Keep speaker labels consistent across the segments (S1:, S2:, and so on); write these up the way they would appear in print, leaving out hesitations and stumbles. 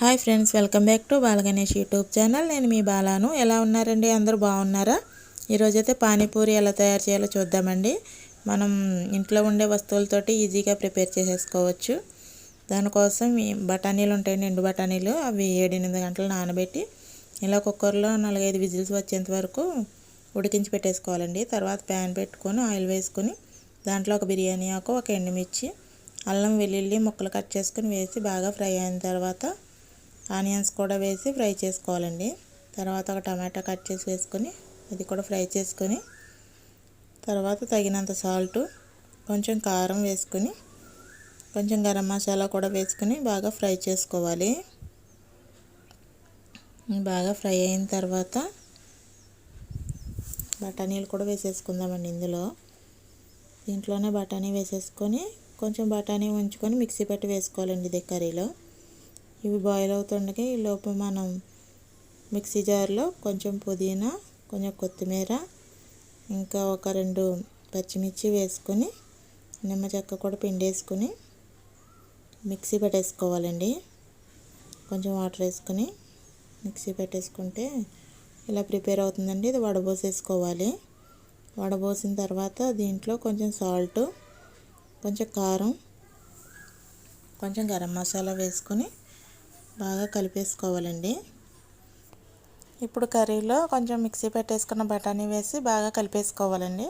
S1: Hi friends, welcome back to Balaganesh YouTube channel. నేను మీ బాలాను. ఎలా ఉన్నారండి? అందరూ బాగున్నారా? ఈరోజైతే పానీపూరి ఎలా తయారు చేయాలో చూద్దామండి. మనం ఇంట్లో ఉండే వస్తువులతోటి ఈజీగా ప్రిపేర్ చేసేసుకోవచ్చు. దానికోసం బఠానీలు ఉంటాయండి, ఎండు బఠానీలు. అవి 7-8 గంటలు నానబెట్టి ఇలా కుక్కర్లో 4-5 విజిల్స్ వచ్చేంత వరకు ఉడికించి పెట్టేసుకోవాలండి. తర్వాత ప్యాన్ పెట్టుకొని ఆయిల్ వేసుకొని దాంట్లో ఒక బిర్యానీ ఆకు, ఒక ఎండుమిర్చి, అల్లం వెల్లుల్లి ముక్కలు కట్ చేసుకొని వేసి బాగా ఫ్రై అయిన తర్వాత ఆనియన్స్ కూడా వేసి ఫ్రై చేసుకోవాలండి. తర్వాత ఒక టమాటా కట్ చేసి వేసుకొని ఇది కూడా ఫ్రై చేసుకొని తర్వాత తగినంత సాల్ట్, కొంచెం కారం వేసుకొని కొంచెం గరం మసాలా కూడా వేసుకొని బాగా ఫ్రై చేసుకోవాలి. బాగా ఫ్రై అయిన తర్వాత బఠానీలు కూడా వేసేసుకుందామండి. దీంట్లోనే బఠానీ వేసేసుకొని కొంచెం బఠానీ ఉంచుకొని మిక్సీ పెట్టి వేసుకోవాలండి ఇది కర్రీలో. ఇవి బాయిల్ అవుతుండగా ఈ లోపు మనం మిక్సీ జార్లో కొంచెం పుదీనా, కొంచెం కొత్తిమీర, ఇంకా ఒక 2 పచ్చిమిర్చి వేసుకొని నిమ్మ చెక్క కూడా పిండేసుకొని మిక్సీ పెట్టేసుకోవాలండి. కొంచెం వాటర్ వేసుకొని మిక్సీ పెట్టేసుకుంటే ఇలా ప్రిపేర్ అవుతుందండి. ఇది వడబోసేసుకోవాలి. వడబోసిన తర్వాత దీంట్లో కొంచెం సాల్ట్, కొంచెం కారం, కొంచెం గరం మసాలా వేసుకొని బాగా కలిపేసుకోవాలండి. ఇప్పుడు కర్రీలో కొంచెం మిక్సీ పెట్టేసుకున్న బఠానీ వేసి బాగా కలిపేసుకోవాలండి.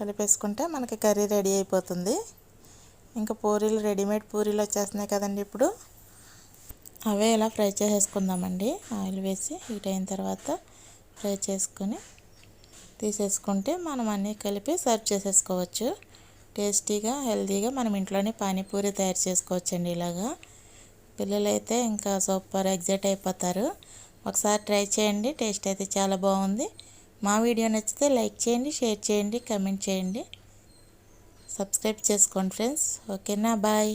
S1: కలిపేసుకుంటే మనకి కర్రీ రెడీ అయిపోతుంది. ఇంకా పూరీలు, రెడీమేడ్ పూరీలు వచ్చేస్తున్నాయి కదండి. ఇప్పుడు అవే ఇలా ఫ్రై చేసేసుకుందామండి. ఆయిల్ వేసి హీట్ అయిన తర్వాత ఫ్రై చేసుకొని తీసేసుకుంటే మనం అన్నీ కలిపి సర్వ్ చేసేసుకోవచ్చు. టేస్టీగా, హెల్తీగా మనం ఇంట్లోనే పానీపూరి తయారు చేసుకోవచ్చండి. ఇలాగా పిల్లలైతే ఇంకా సూపర్ ఎగ్జైట్ అయిపోతారు. ఒకసారి ట్రై చేయండి. టేస్ట్ అయితే చాలా బాగుంది. మా వీడియో నచ్చితే లైక్ చేయండి, షేర్ చేయండి, కమెంట్ చేయండి, సబ్స్క్రైబ్ చేసుకోండి ఫ్రెండ్స్. ఓకేనా? బాయ్.